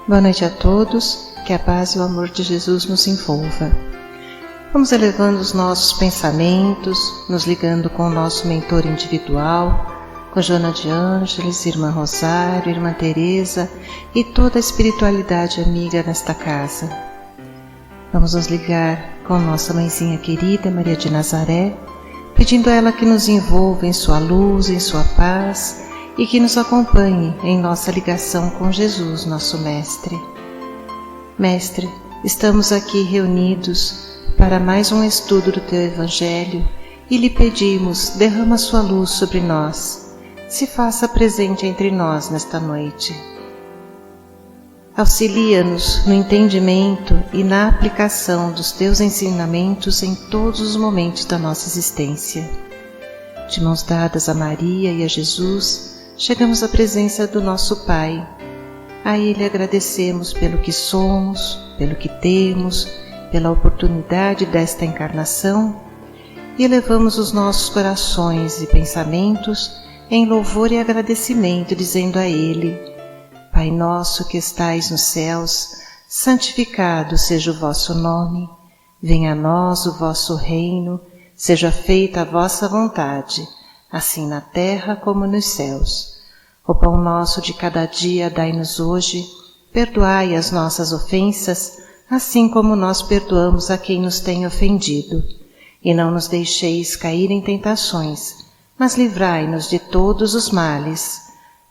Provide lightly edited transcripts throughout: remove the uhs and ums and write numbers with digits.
Boa noite a todos, que a paz e o amor de Jesus nos envolva. Vamos elevando os nossos pensamentos, nos ligando com o nosso mentor individual, com Joana de Ângeles, Irmã Rosário, Irmã Teresa e toda a espiritualidade amiga nesta casa. Vamos nos ligar com nossa mãezinha querida, Maria de Nazaré, pedindo a ela que nos envolva em sua luz, em sua paz e que nos acompanhe em nossa ligação com Jesus, nosso Mestre. Mestre, estamos aqui reunidos para mais um estudo do Teu Evangelho e lhe pedimos, derrama sua luz sobre nós, se faça presente entre nós nesta noite. Auxilia-nos no entendimento e na aplicação dos Teus ensinamentos em todos os momentos da nossa existência. De mãos dadas a Maria e a Jesus, chegamos à presença do nosso Pai. A Ele agradecemos pelo que somos, pelo que temos, pela oportunidade desta encarnação e elevamos os nossos corações e pensamentos em louvor e agradecimento, dizendo a Ele: Pai nosso que estais nos céus, santificado seja o vosso nome, venha a nós o vosso reino, seja feita a vossa vontade, assim na terra como nos céus. O pão nosso de cada dia dai-nos hoje, perdoai as nossas ofensas, assim como nós perdoamos a quem nos tem ofendido. E não nos deixeis cair em tentações, mas livrai-nos de todos os males,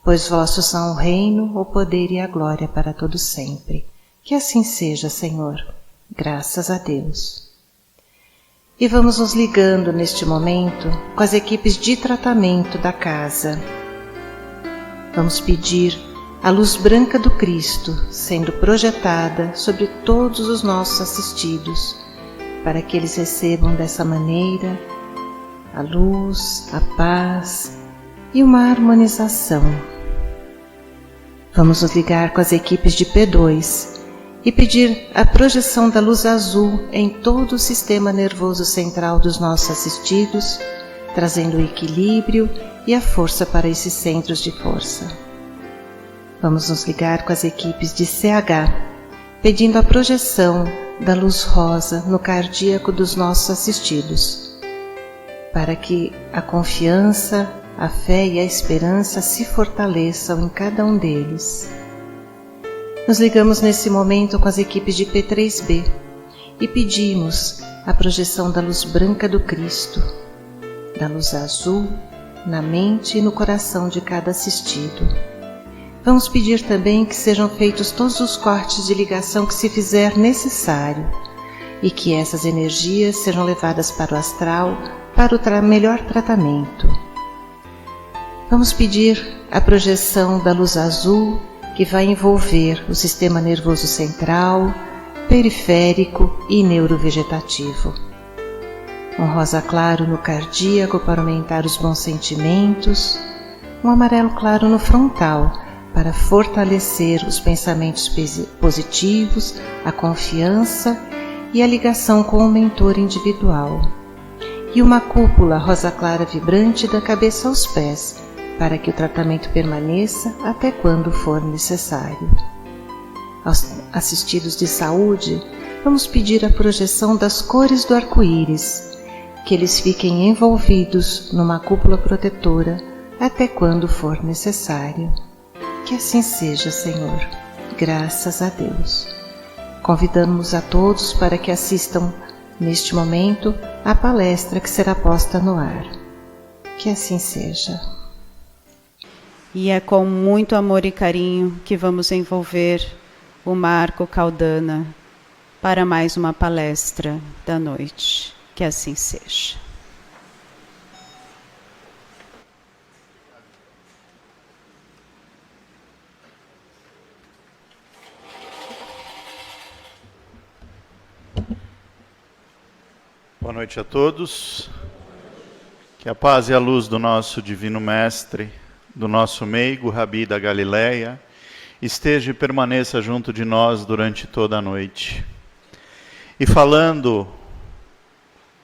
pois vossos são o reino, o poder e a glória para todo sempre. Que assim seja, Senhor. Graças a Deus. E vamos nos ligando neste momento com as equipes de tratamento da casa. Vamos pedir a luz branca do Cristo sendo projetada sobre todos os nossos assistidos, para que eles recebam dessa maneira a luz, a paz e uma harmonização. Vamos nos ligar com as equipes de P2 e pedir a projeção da luz azul em todo o sistema nervoso central dos nossos assistidos, trazendo o equilíbrio e a força para esses centros de força. Vamos nos ligar com as equipes de CH, pedindo a projeção da luz rosa no cardíaco dos nossos assistidos, para que a confiança, a fé e a esperança se fortaleçam em cada um deles. Nos ligamos nesse momento com as equipes de P3B e pedimos a projeção da luz branca do Cristo, da luz azul, na mente e no coração de cada assistido. Vamos pedir também que sejam feitos todos os cortes de ligação que se fizer necessário e que essas energias sejam levadas para o astral para o melhor tratamento. Vamos pedir a projeção da luz azul que vai envolver o sistema nervoso central, periférico e neurovegetativo. Um rosa claro no cardíaco para aumentar os bons sentimentos, um amarelo claro no frontal para fortalecer os pensamentos positivos, a confiança e a ligação com o mentor individual. E uma cúpula rosa clara vibrante da cabeça aos pés, para que o tratamento permaneça até quando for necessário. Aos assistidos de saúde, vamos pedir a projeção das cores do arco-íris, que eles fiquem envolvidos numa cúpula protetora até quando for necessário. Que assim seja, Senhor. Graças a Deus. Convidamos a todos para que assistam, neste momento, à palestra que será posta no ar. Que assim seja. E é com muito amor e carinho que vamos envolver o Marco Caldana para mais uma palestra da noite. Que assim seja. Boa noite a todos. Que a paz e a luz do nosso Divino Mestre, do nosso meigo Rabi da Galileia, esteja e permaneça junto de nós durante toda a noite. E falando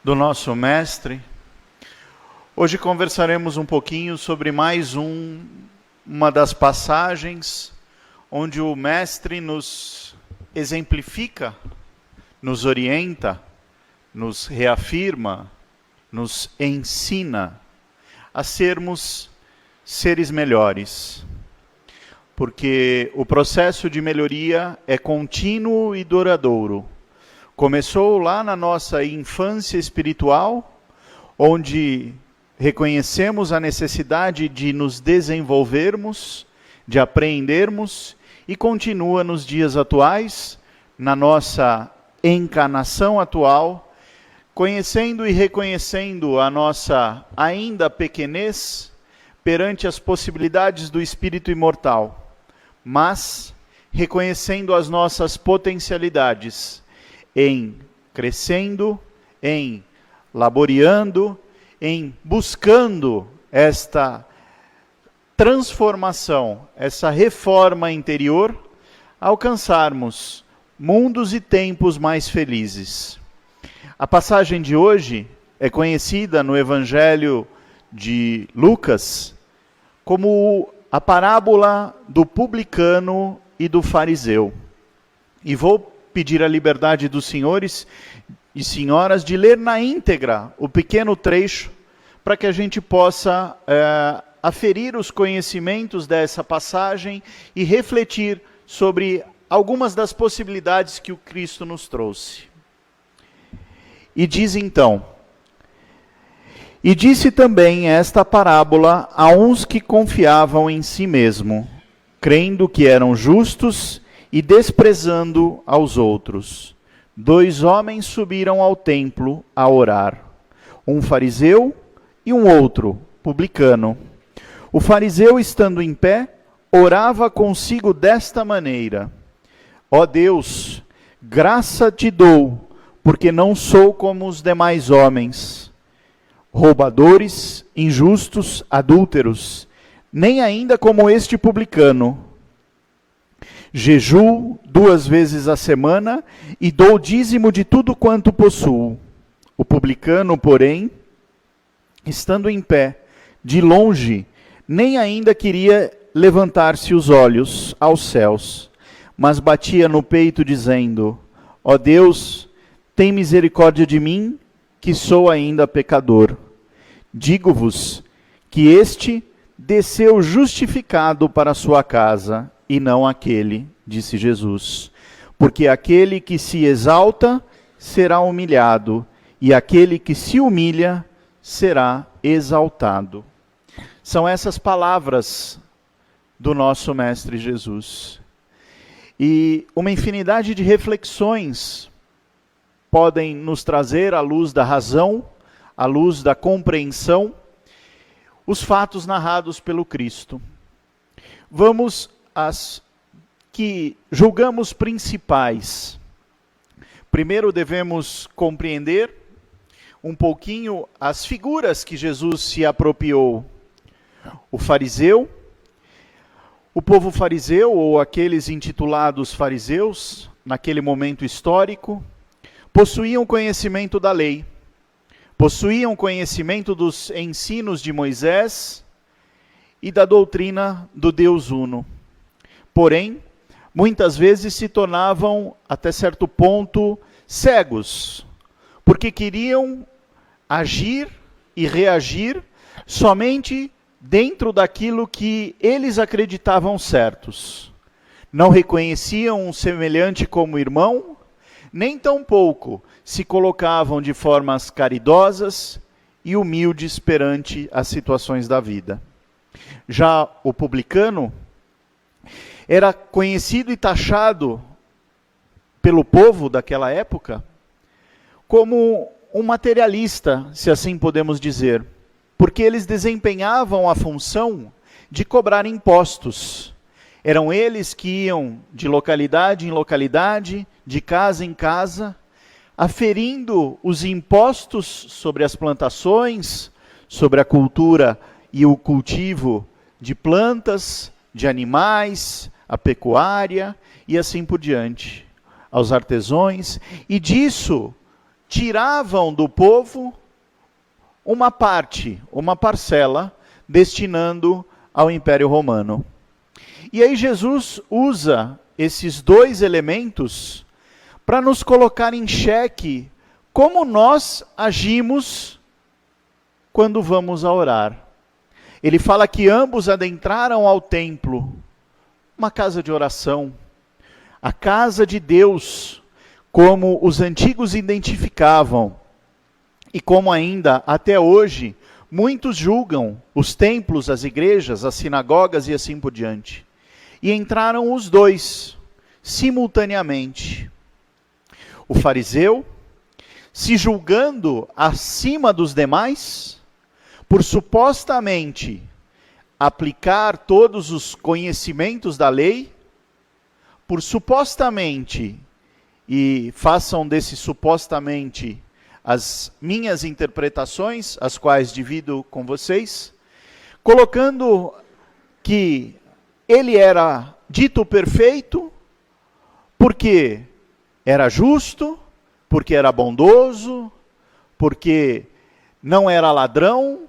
do nosso Mestre, hoje conversaremos um pouquinho sobre mais uma das passagens onde o Mestre nos exemplifica, nos orienta, nos reafirma, nos ensina a sermos seres melhores. Porque o processo de melhoria é contínuo e duradouro. Começou lá na nossa infância espiritual, onde reconhecemos a necessidade de nos desenvolvermos, de aprendermos, e continua nos dias atuais, na nossa encarnação atual, conhecendo e reconhecendo a nossa ainda pequenez perante as possibilidades do espírito imortal, mas reconhecendo as nossas potencialidades em crescendo, em laboreando, em buscando esta transformação, essa reforma interior, alcançarmos mundos e tempos mais felizes. A passagem de hoje é conhecida no Evangelho de Lucas como a parábola do publicano e do fariseu. E vou pedir a liberdade dos senhores e senhoras de ler na íntegra o pequeno trecho, para que a gente possa aferir os conhecimentos dessa passagem e refletir sobre algumas das possibilidades que o Cristo nos trouxe. E diz então: e disse também esta parábola a uns que confiavam em si mesmo, crendo que eram justos e desprezando aos outros. 2 homens subiram ao templo a orar, um fariseu e um outro, publicano. O fariseu, estando em pé, orava consigo desta maneira: ó Deus, graça te dou, porque não sou como os demais homens, roubadores, injustos, adúlteros, nem ainda como este publicano. Jejuo 2 vezes a semana e dou dízimo de tudo quanto possuo. O publicano, porém, estando em pé, de longe, nem ainda queria levantar-se os olhos aos céus, mas batia no peito, dizendo: ó Deus, tem misericórdia de mim, que sou ainda pecador. Digo-vos que este desceu justificado para a sua casa, e não aquele, disse Jesus. Porque aquele que se exalta será humilhado, e aquele que se humilha será exaltado. São essas palavras do nosso Mestre Jesus. E uma infinidade de reflexões podem nos trazer à luz da razão, à luz da compreensão, os fatos narrados pelo Cristo. Vamos às que julgamos principais. Primeiro devemos compreender um pouquinho as figuras que Jesus se apropriou. O fariseu, o povo fariseu, ou aqueles intitulados fariseus, naquele momento histórico, possuíam conhecimento da lei, possuíam conhecimento dos ensinos de Moisés e da doutrina do Deus Uno. Porém, muitas vezes se tornavam, até certo ponto, cegos, porque queriam agir e reagir somente dentro daquilo que eles acreditavam certos. Não reconheciam um semelhante como irmão, nem tampouco se colocavam de formas caridosas e humildes perante as situações da vida. Já o publicano era conhecido e taxado pelo povo daquela época como um materialista, se assim podemos dizer, porque eles desempenhavam a função de cobrar impostos. Eram eles que iam de localidade em localidade, de casa em casa, aferindo os impostos sobre as plantações, sobre a cultura e o cultivo de plantas, de animais, a pecuária e assim por diante, aos artesãos, e disso tiravam do povo uma parte, uma parcela, destinando ao Império Romano. E aí Jesus usa esses dois elementos para nos colocar em xeque como nós agimos quando vamos a orar. Ele fala que ambos adentraram ao templo, uma casa de oração, a casa de Deus, como os antigos identificavam, e como ainda até hoje muitos julgam os templos, as igrejas, as sinagogas e assim por diante. E entraram os dois, simultaneamente. O fariseu, se julgando acima dos demais, por supostamente aplicar todos os conhecimentos da lei, por supostamente, e façam desse supostamente as minhas interpretações, as quais divido com vocês, colocando que ele era dito perfeito, porque era justo, porque era bondoso, porque não era ladrão,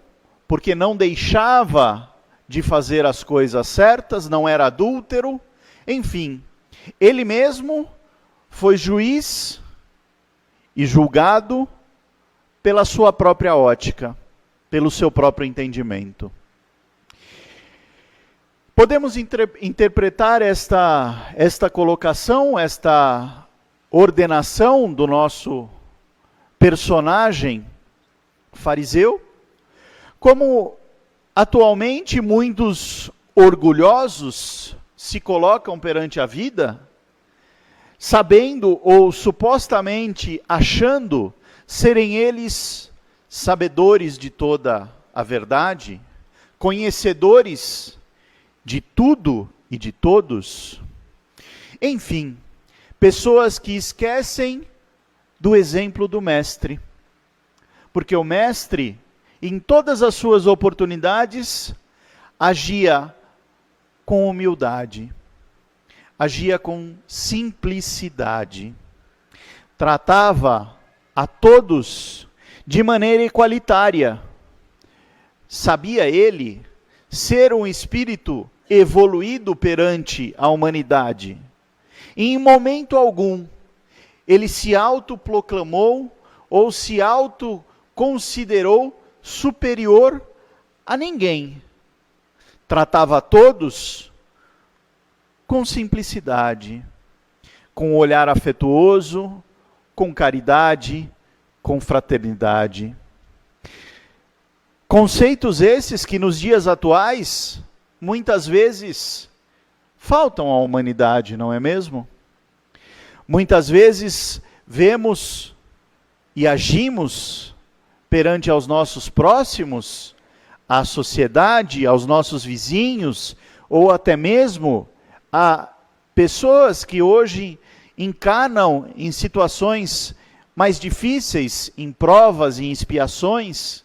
porque não deixava de fazer as coisas certas, não era adúltero, enfim, ele mesmo foi juiz e julgado pela sua própria ótica, pelo seu próprio entendimento. Podemos interpretar esta colocação, esta ordenação do nosso personagem fariseu, como atualmente muitos orgulhosos se colocam perante a vida, sabendo ou supostamente achando serem eles sabedores de toda a verdade, conhecedores de tudo e de todos. Enfim, pessoas que esquecem do exemplo do mestre. Porque o mestre, em todas as suas oportunidades, agia com humildade, agia com simplicidade, tratava a todos de maneira igualitária. Sabia ele ser um espírito evoluído perante a humanidade. E em momento algum, ele se autoproclamou ou se autoconsiderou superior a ninguém. Tratava a todos com simplicidade, com um olhar afetuoso, com caridade, com fraternidade. Conceitos esses que nos dias atuais, muitas vezes, faltam à humanidade, não é mesmo? Muitas vezes vemos e agimos perante aos nossos próximos, à sociedade, aos nossos vizinhos, ou até mesmo a pessoas que hoje encarnam em situações mais difíceis, em provas e em expiações,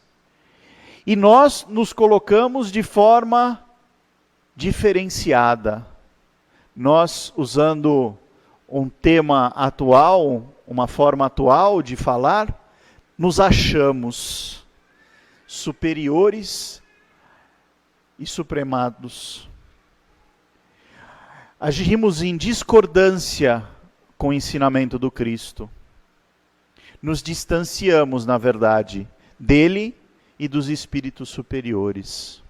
e nós nos colocamos de forma diferenciada. Nós, usando um tema atual, uma forma atual de falar, nos achamos superiores e supremados. Agimos em discordância com o ensinamento do Cristo. Nos distanciamos, na verdade, dele e dos espíritos superiores.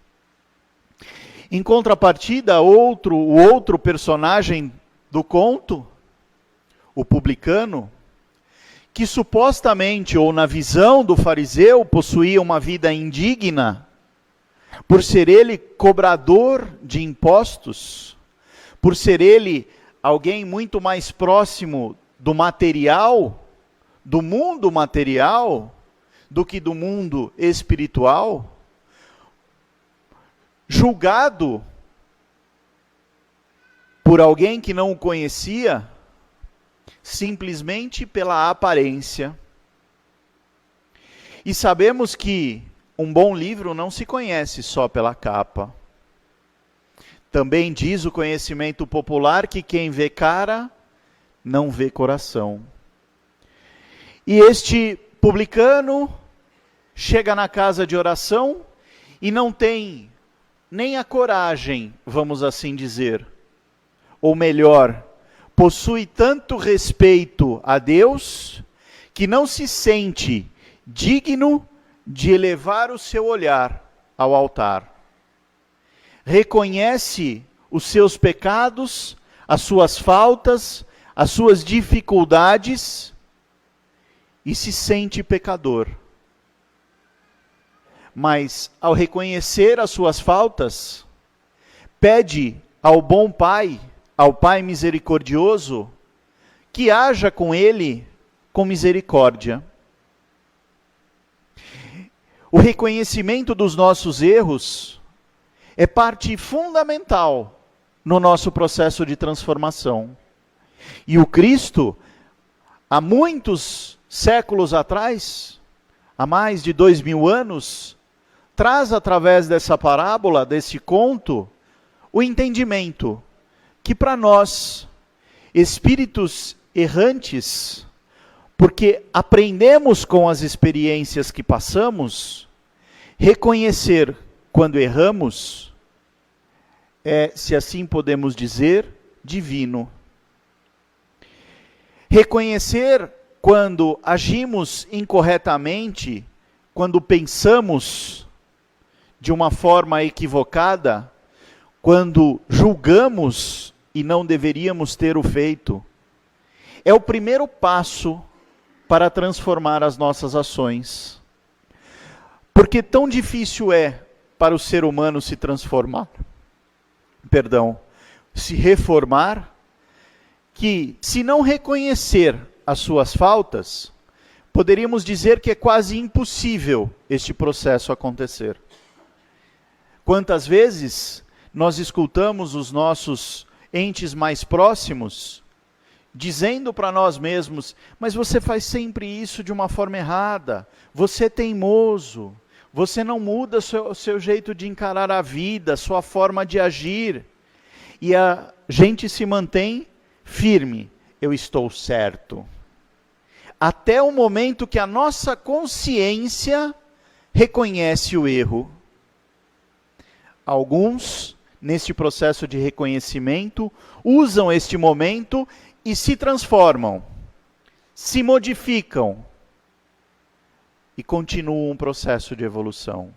Em contrapartida, o outro personagem do conto, o publicano, que supostamente, ou na visão do fariseu, possuía uma vida indigna, por ser ele cobrador de impostos, por ser ele alguém muito mais próximo do material, do mundo material, do que do mundo espiritual, julgado por alguém que não o conhecia, simplesmente pela aparência. E sabemos que um bom livro não se conhece só pela capa. Também diz o conhecimento popular que quem vê cara, não vê coração. E este publicano chega na casa de oração e não tem nem a coragem, vamos assim dizer, ou melhor, possui tanto respeito a Deus, que não se sente digno de elevar o seu olhar ao altar. Reconhece os seus pecados, as suas faltas, as suas dificuldades e se sente pecador. Mas, ao reconhecer as suas faltas, pede ao bom Pai, ao Pai misericordioso, que haja com ele com misericórdia. O reconhecimento dos nossos erros é parte fundamental no nosso processo de transformação. E o Cristo, há muitos séculos atrás, há mais de 2000 anos, traz através dessa parábola, desse conto, o entendimento que para nós, espíritos errantes, porque aprendemos com as experiências que passamos, reconhecer quando erramos é, se assim podemos dizer, divino. Reconhecer quando agimos incorretamente, quando pensamos de uma forma equivocada, quando julgamos e não deveríamos ter o feito, é o primeiro passo para transformar as nossas ações. Porque tão difícil é para o ser humano se transformar, se reformar, que se não reconhecer as suas faltas, poderíamos dizer que é quase impossível este processo acontecer. Quantas vezes nós escutamos os nossos entes mais próximos dizendo para nós mesmos: mas você faz sempre isso de uma forma errada, você é teimoso, você não muda o seu jeito de encarar a vida, sua forma de agir. E a gente se mantém firme: eu estou certo. Até o momento que a nossa consciência reconhece o erro. Alguns, neste processo de reconhecimento, usam este momento e se transformam, se modificam e continuam um processo de evolução.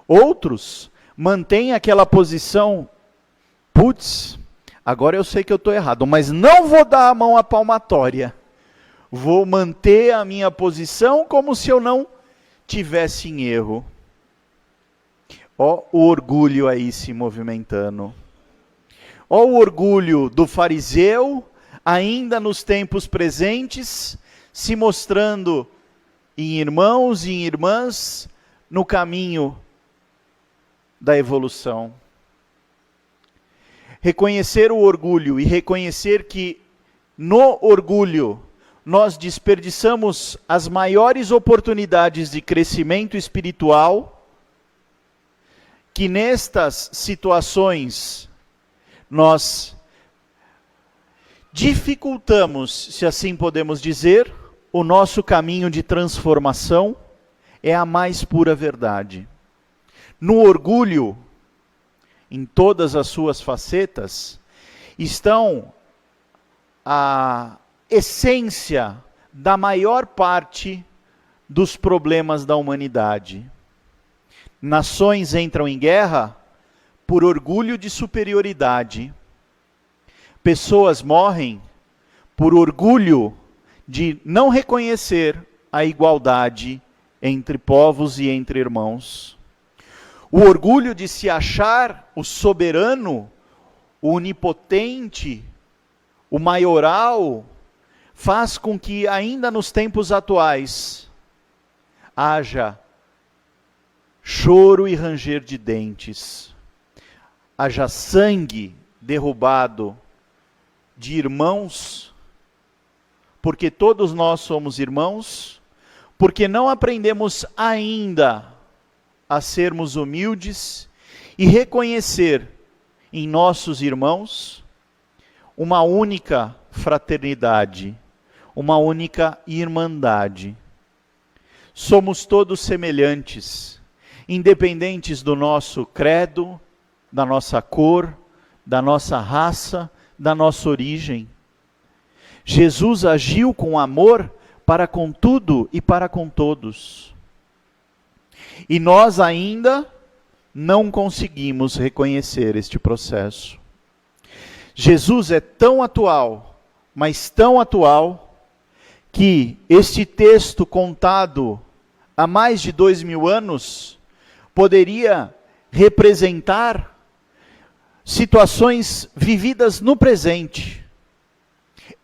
Outros mantêm aquela posição: putz, agora eu sei que eu estou errado, mas não vou dar a mão à palmatória. Vou manter a minha posição como se eu não tivesse em erro. Ó o orgulho aí se movimentando. Ó o orgulho do fariseu, ainda nos tempos presentes, se mostrando em irmãos e em irmãs no caminho da evolução. Reconhecer o orgulho e reconhecer que no orgulho nós desperdiçamos as maiores oportunidades de crescimento espiritual, que nestas situações nós dificultamos, se assim podemos dizer, o nosso caminho de transformação, é a mais pura verdade. No orgulho, em todas as suas facetas, estão a essência da maior parte dos problemas da humanidade. Nações entram em guerra por orgulho de superioridade. Pessoas morrem por orgulho de não reconhecer a igualdade entre povos e entre irmãos. O orgulho de se achar o soberano, o onipotente, o maioral, faz com que ainda nos tempos atuais haja choro e ranger de dentes, haja sangue derrubado de irmãos, porque todos nós somos irmãos, porque não aprendemos ainda a sermos humildes e reconhecer em nossos irmãos uma única fraternidade, uma única irmandade. Somos todos semelhantes, independentes do nosso credo, da nossa cor, da nossa raça, da nossa origem. Jesus agiu com amor para com tudo e para com todos. E nós ainda não conseguimos reconhecer este processo. Jesus é tão atual, mas tão atual, que este texto contado há mais de 2000 anos poderia representar situações vividas no presente.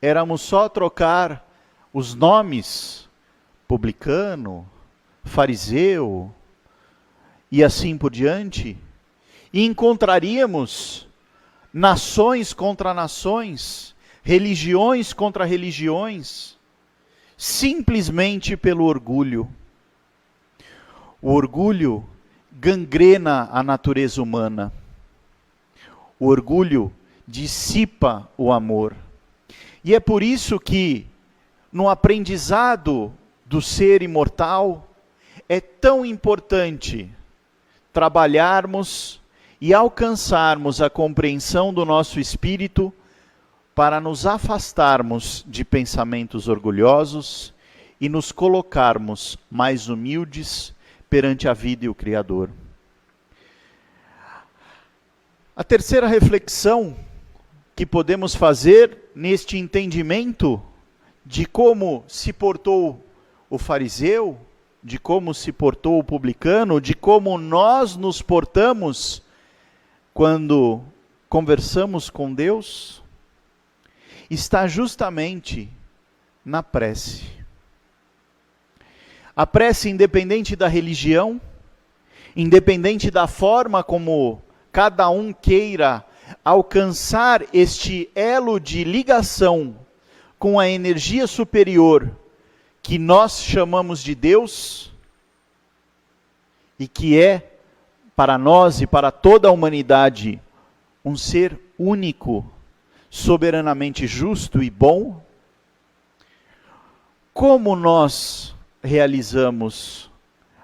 Éramos só trocar os nomes, publicano, fariseu, e assim por diante, e encontraríamos nações contra nações, religiões contra religiões, simplesmente pelo orgulho. O orgulho gangrena a natureza humana. O orgulho dissipa o amor. E é por isso que, no aprendizado do ser imortal, é tão importante trabalharmos e alcançarmos a compreensão do nosso espírito para nos afastarmos de pensamentos orgulhosos e nos colocarmos mais humildes perante a vida e o Criador. A terceira reflexão que podemos fazer neste entendimento de como se portou o fariseu, de como se portou o publicano, de como nós nos portamos quando conversamos com Deus, está justamente na prece. A prece, independente da religião, independente da forma como cada um queira alcançar este elo de ligação com a energia superior que nós chamamos de Deus, e que é, para nós e para toda a humanidade, um ser único, soberanamente justo e bom, como nós realizamos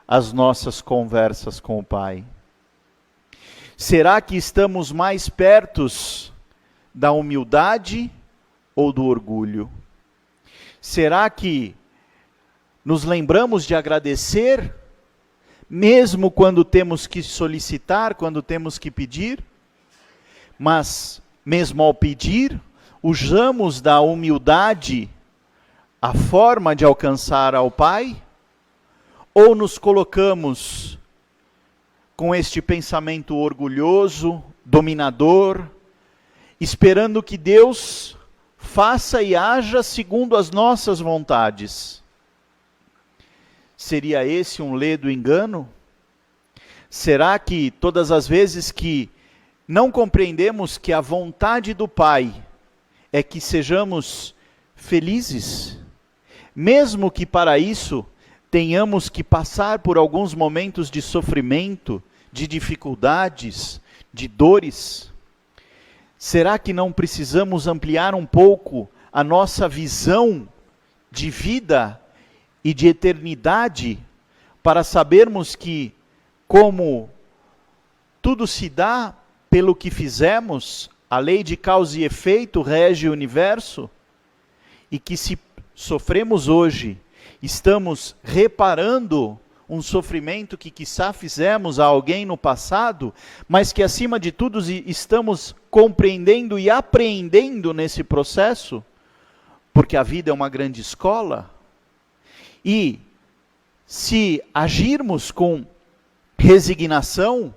as nossas conversas com o Pai? Será que estamos mais perto da humildade ou do orgulho? Será que nos lembramos de agradecer, mesmo quando temos que solicitar, quando temos que pedir? Mas, mesmo ao pedir, usamos da humildade a forma de alcançar ao Pai? Ou nos colocamos com este pensamento orgulhoso, dominador, esperando que Deus faça e haja segundo as nossas vontades? Seria esse um ledo engano? Será que todas as vezes que não compreendemos que a vontade do Pai é que sejamos felizes, mesmo que para isso tenhamos que passar por alguns momentos de sofrimento, de dificuldades, de dores, será que não precisamos ampliar um pouco a nossa visão de vida e de eternidade, para sabermos que, como tudo se dá pelo que fizemos, a lei de causa e efeito rege o universo, e que se sofremos hoje, estamos reparando um sofrimento que quiçá fizemos a alguém no passado, mas que acima de tudo estamos compreendendo e apreendendo nesse processo, porque a vida é uma grande escola. E se agirmos com resignação,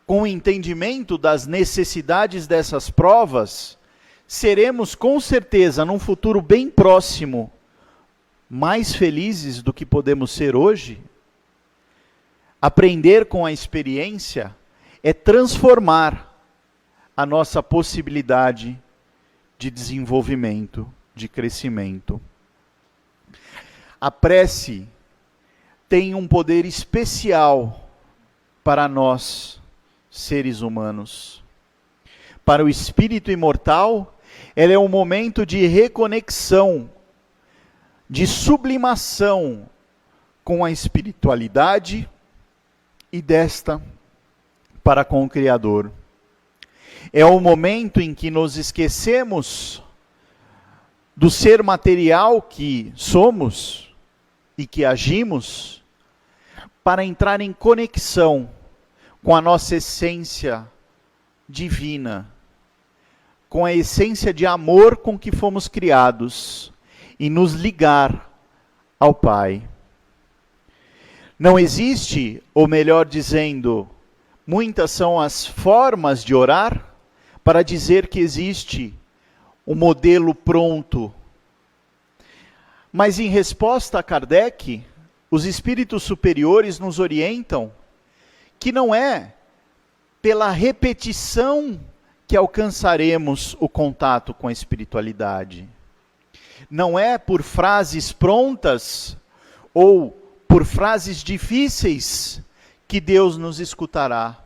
com o entendimento das necessidades dessas provas, seremos com certeza, num futuro bem próximo, mais felizes do que podemos ser hoje. Aprender com a experiência é transformar a nossa possibilidade de desenvolvimento, de crescimento. A prece tem um poder especial para nós, seres humanos. Para o espírito imortal, ela é um momento de reconexão, de sublimação com a espiritualidade e desta para com o Criador. É o momento em que nos esquecemos do ser material que somos e que agimos, para entrar em conexão com a nossa essência divina, com a essência de amor com que fomos criados, e nos ligar ao Pai. Não existe, ou melhor dizendo, muitas são as formas de orar para dizer que existe um modelo pronto. Mas em resposta a Kardec, os espíritos superiores nos orientam que não é pela repetição que alcançaremos o contato com a espiritualidade. Não é por frases prontas ou por frases difíceis que Deus nos escutará,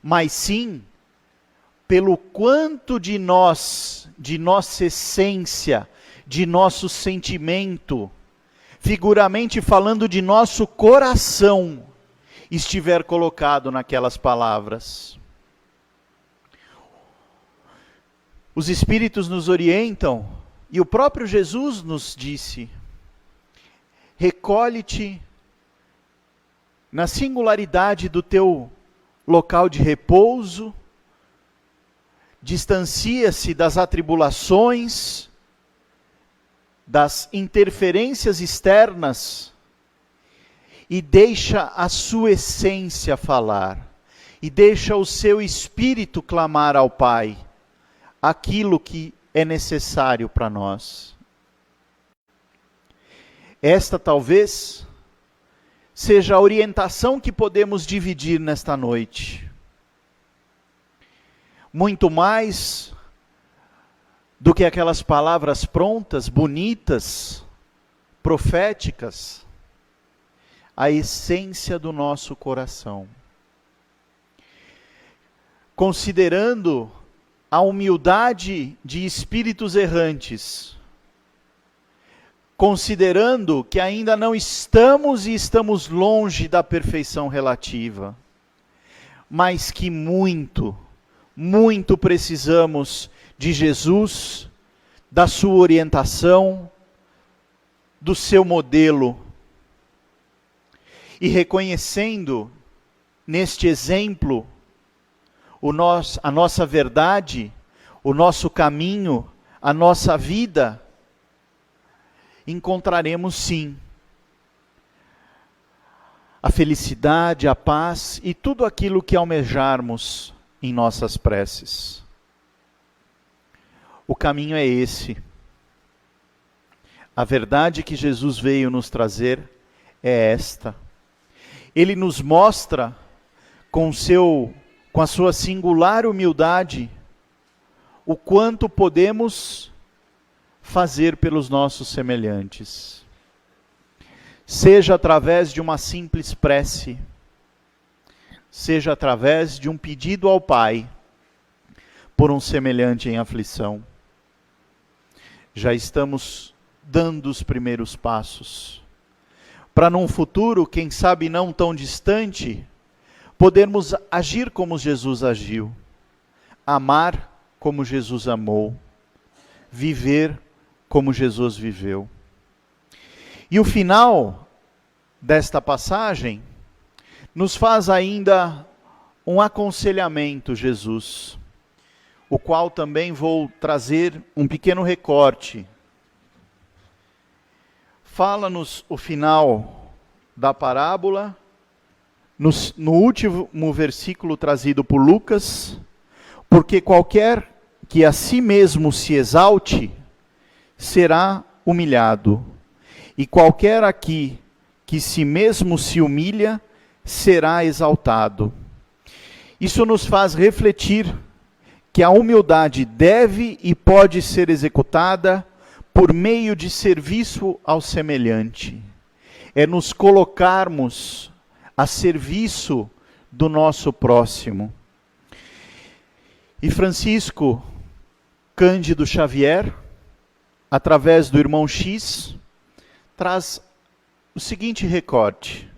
mas sim pelo quanto de nós, de nossa essência, de nosso sentimento, figuramente falando de nosso coração, estiver colocado naquelas palavras. Os Espíritos nos orientam, e o próprio Jesus nos disse: recolhe-te na singularidade do teu local de repouso, distancia-se das atribulações, das interferências externas, e deixa a sua essência falar, e deixa o seu espírito clamar ao Pai aquilo que é necessário para nós. Esta talvez seja a orientação que podemos dividir nesta noite. Muito mais do que aquelas palavras prontas, bonitas, proféticas, a essência do nosso coração. Considerando a humildade de espíritos errantes, considerando que ainda não estamos e estamos longe da perfeição relativa, mas que muito, muito precisamos de Jesus, da sua orientação, do seu modelo, e reconhecendo neste exemplo a nossa verdade, o nosso caminho, a nossa vida, encontraremos sim a felicidade, a paz e tudo aquilo que almejarmos em nossas preces. O caminho é esse. A verdade que Jesus veio nos trazer é esta. Ele nos mostra com a sua singular humildade o quanto podemos fazer pelos nossos semelhantes. Seja através de uma simples prece, seja através de um pedido ao Pai por um semelhante em aflição. Já estamos dando os primeiros passos, para num futuro, quem sabe não tão distante, podermos agir como Jesus agiu, amar como Jesus amou, viver como Jesus viveu. E o final desta passagem nos faz ainda um aconselhamento, Jesus, o qual também vou trazer um pequeno recorte. Fala-nos o final da parábola, no último versículo trazido por Lucas: porque qualquer que a si mesmo se exalte, será humilhado, e qualquer aqui que si mesmo se humilha, será exaltado. Isso nos faz refletir que a humildade deve e pode ser executada por meio de serviço ao semelhante. É nos colocarmos a serviço do nosso próximo. E Francisco Cândido Xavier, através do irmão X, traz o seguinte recorte: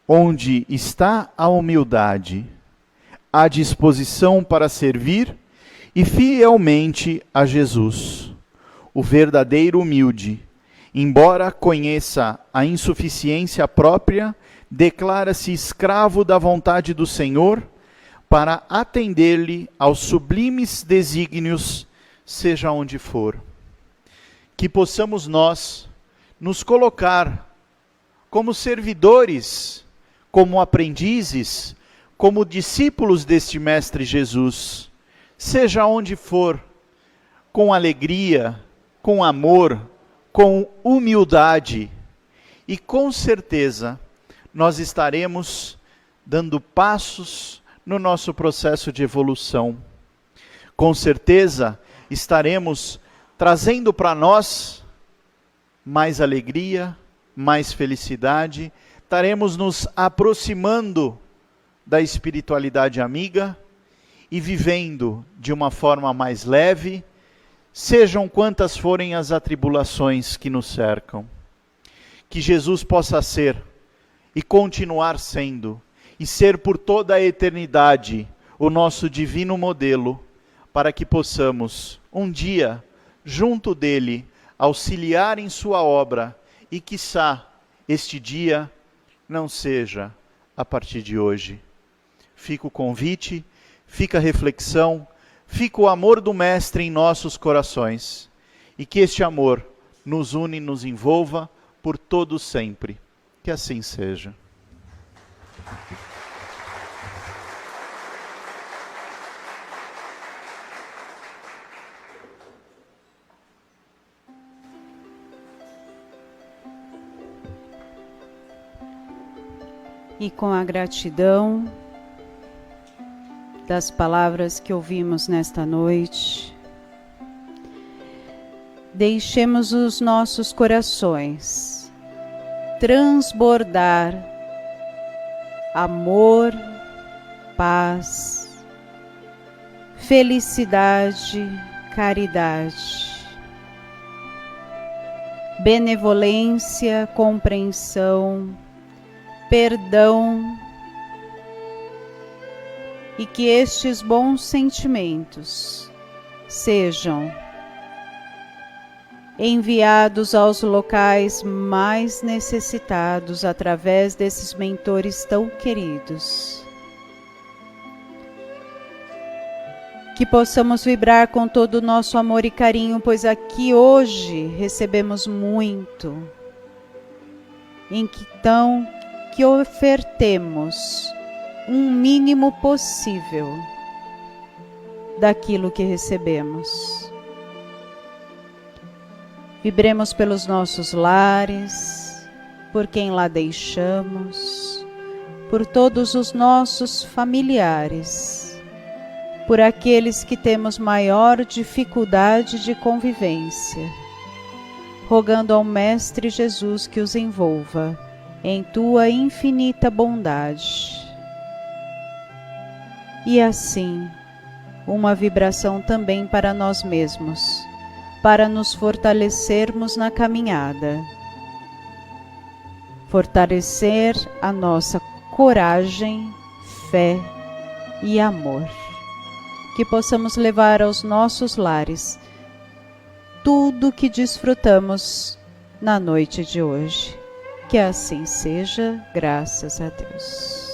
onde está a humildade, à disposição para servir e fielmente a Jesus. O verdadeiro humilde, embora conheça a insuficiência própria, declara-se escravo da vontade do Senhor para atender-lhe aos sublimes desígnios, seja onde for. Que possamos nós nos colocar como servidores, como aprendizes, como discípulos deste Mestre Jesus, seja onde for, com alegria, com amor, com humildade, e com certeza nós estaremos dando passos no nosso processo de evolução. Com certeza estaremos trazendo para nós mais alegria, mais felicidade, estaremos nos aproximando da espiritualidade amiga e vivendo de uma forma mais leve, sejam quantas forem as atribulações que nos cercam. Que Jesus possa ser e continuar sendo, e ser por toda a eternidade o nosso divino modelo, para que possamos um dia, junto dele, auxiliar em sua obra, e quiçá este dia não seja a partir de hoje. Fica o convite, fica a reflexão, fica o amor do Mestre em nossos corações, e que este amor nos une e nos envolva por todo sempre. Que assim seja. E com a gratidão das palavras que ouvimos nesta noite, deixemos os nossos corações transbordar amor, paz, felicidade, caridade, benevolência, compreensão, perdão, e que estes bons sentimentos sejam enviados aos locais mais necessitados através desses mentores tão queridos. Que possamos vibrar com todo o nosso amor e carinho, pois aqui hoje recebemos muito. Então, que ofertemos um mínimo possível daquilo que recebemos. Vibremos pelos nossos lares, por quem lá deixamos, por todos os nossos familiares, por aqueles que temos maior dificuldade de convivência, rogando ao Mestre Jesus que os envolva em tua infinita bondade. E assim, uma vibração também para nós mesmos, para nos fortalecermos na caminhada. Fortalecer a nossa coragem, fé e amor. Que possamos levar aos nossos lares tudo que desfrutamos na noite de hoje. Que assim seja, graças a Deus.